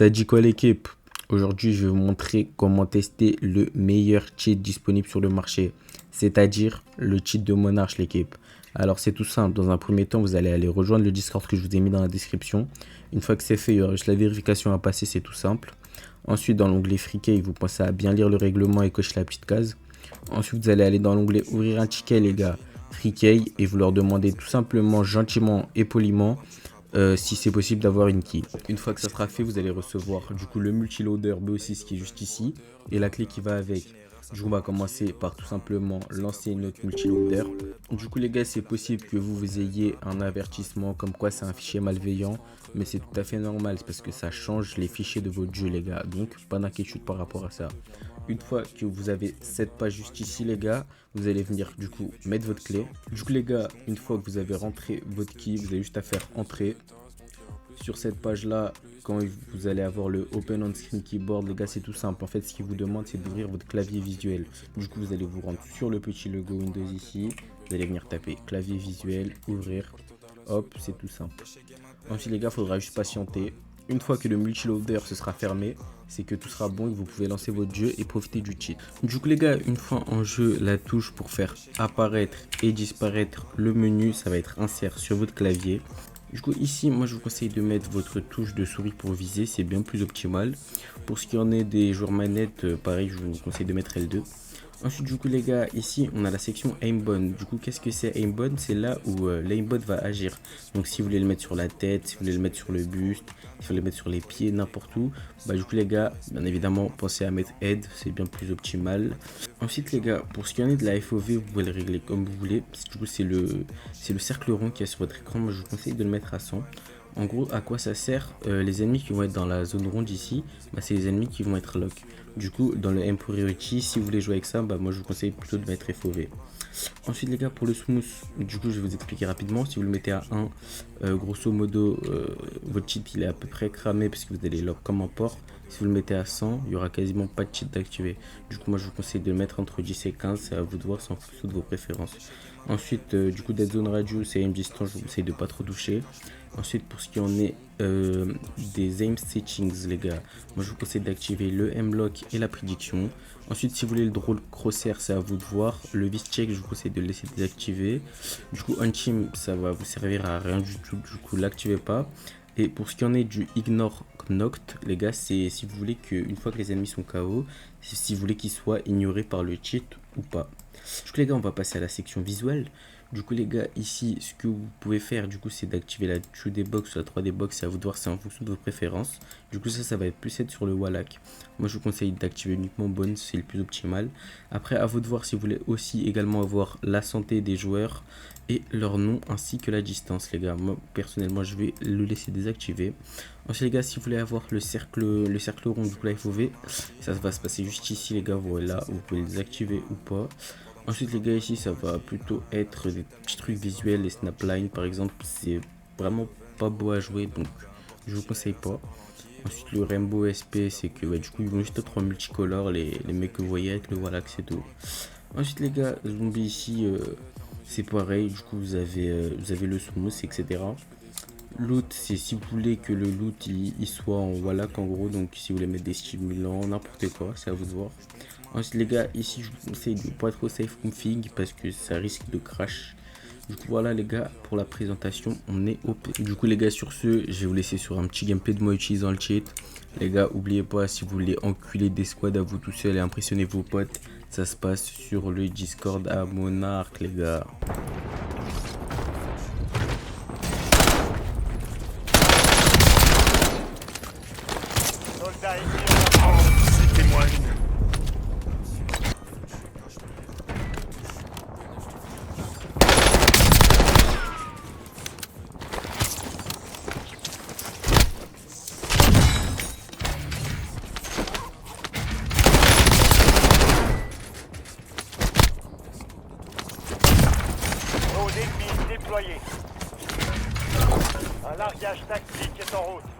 T'as dit quoi l'équipe? Aujourd'hui, je vais vous montrer comment tester le meilleur cheat disponible sur le marché, c'est-à-dire le cheat de Monarch l'équipe. Alors c'est tout simple, dans un premier temps, vous allez aller rejoindre le Discord que je vous ai mis dans la description. Une fois que c'est fait, il y aura juste la vérification à passer, c'est tout simple. Ensuite, dans l'onglet Free Key, vous pensez à bien lire le règlement et cocher la petite case. Ensuite, vous allez aller dans l'onglet Ouvrir un ticket les gars, Free Key, et vous leur demandez tout simplement, gentiment et poliment, si c'est possible d'avoir une key. Une fois que ça sera fait, vous allez recevoir du coup le multiloader BO6 qui est juste ici et la clé qui va avec. Du coup, on va commencer par tout simplement lancer notre multiloader. Du coup, les gars, c'est possible que vous ayez un avertissement comme quoi c'est un fichier malveillant, mais c'est tout à fait normal, c'est parce que ça change les fichiers de votre jeu, les gars. Donc, pas d'inquiétude par rapport à ça. Une fois que vous avez cette page juste ici, les gars, vous allez venir du coup mettre votre clé. Du coup, les gars, une fois que vous avez rentré votre key, vous avez juste à faire entrer. Sur cette page là, quand vous allez avoir le Open on Screen Keyboard, les gars, c'est tout simple. En fait, ce qu'il vous demande, c'est d'ouvrir votre clavier visuel. Du coup, vous allez vous rendre sur le petit logo Windows ici. Vous allez venir taper clavier visuel, ouvrir. Hop, c'est tout simple. Ensuite, les gars, il faudra juste patienter. Une fois que le multiloader se sera fermé, c'est que tout sera bon et que vous pouvez lancer votre jeu et profiter du cheat. Du coup les gars, une fois en jeu, la touche pour faire apparaître et disparaître le menu, ça va être insert sur votre clavier. Du coup ici, moi je vous conseille de mettre votre touche de souris pour viser, c'est bien plus optimal. Pour ce qui en est des joueurs manettes, pareil, je vous conseille de mettre L2. Ensuite, du coup, les gars, ici, on a la section aimbot. Du coup, qu'est-ce que c'est aimbot? C'est là où l'aimbot va agir. Donc, si vous voulez le mettre sur la tête, si vous voulez le mettre sur le buste, si vous voulez le mettre sur les pieds, n'importe où, bah, du coup, les gars, bien évidemment, pensez à mettre head, c'est bien plus optimal. Ensuite, les gars, pour ce qui en est de la FOV, vous pouvez le régler comme vous voulez. Du coup, c'est le cercle rond qui est sur votre écran. Moi, je vous conseille de le mettre à 100. En gros, à quoi ça sert? Les ennemis qui vont être dans la zone ronde ici, bah, c'est les ennemis qui vont être lock. Du coup, dans le M Priority, si vous voulez jouer avec ça, bah, moi je vous conseille plutôt de mettre FOV. Ensuite, les gars, pour le smooth, du coup, je vais vous expliquer rapidement. Si vous le mettez à 1, grosso modo, votre cheat il est à peu près cramé parce que vous allez lock comme un port. Si vous le mettez à 100, il n'y aura quasiment pas de cheat d'activer. Du coup, moi je vous conseille de le mettre entre 10 et 15, c'est à vous de voir, c'est en fonction de vos préférences. Ensuite, du coup, Dead Zone Radius et aim distance, je vous conseille de pas trop toucher. Ensuite, pour ce qui en est des aim settings, les gars, moi je vous conseille d'activer le M-Lock et la prédiction. Ensuite, si vous voulez le draw crosshair, c'est à vous de voir. Le vis check, je vous conseille de le laisser désactiver. Du coup, on team, ça va vous servir à rien du tout. Du coup, l'activez pas. Et pour ce qui en est du ignore knocked, les gars, c'est si vous voulez qu'une fois que les ennemis sont KO, si vous voulez qu'ils soient ignorés par le cheat ou pas. Du coup, les gars, on va passer à la section visuelle. Du coup, les gars, ici, ce que vous pouvez faire, du coup, c'est d'activer la 2D box ou la 3D box. C'est à vous de voir, c'est en fonction de vos préférences. Du coup, ça va être plus être sur le Wallach. Moi, je vous conseille d'activer uniquement Bones, c'est le plus optimal. Après, à vous de voir si vous voulez aussi également avoir la santé des joueurs et leur nom ainsi que la distance, les gars. Moi, personnellement, je vais le laisser désactiver. Ensuite, les gars, si vous voulez avoir le cercle rond, du coup, la FOV, ça va se passer juste ici, les gars. Voilà, vous pouvez le désactiver ou pas. Ensuite les gars, ici ça va plutôt être des petits trucs visuels, les snaplines par exemple, c'est vraiment pas beau à jouer, donc je vous conseille pas. Ensuite le Rainbow SP, c'est que du coup ils vont juste être en multicolore, les mecs que vous voyez avec le voilà, c'est tout. Ensuite les gars, zombie ici, c'est pareil, du coup vous avez le smooth, etc. Loot, c'est si vous voulez que le loot il soit en Wallach en gros, donc si vous voulez mettre des stimulants, n'importe quoi, c'est à vous de voir. Ensuite les gars, ici je vous conseille de pas trop safe config parce que ça risque de crash. Du coup voilà les gars, pour la présentation on est au P. Du coup les gars, sur ce, je vais vous laisser sur un petit gameplay de moi utilisant le cheat. Les gars, oubliez pas, si vous voulez enculer des squads à vous tout seul et impressionner vos potes, ça se passe sur le Discord à Monarch les gars. Drone ennemi déployé. Un largage tactique est en route.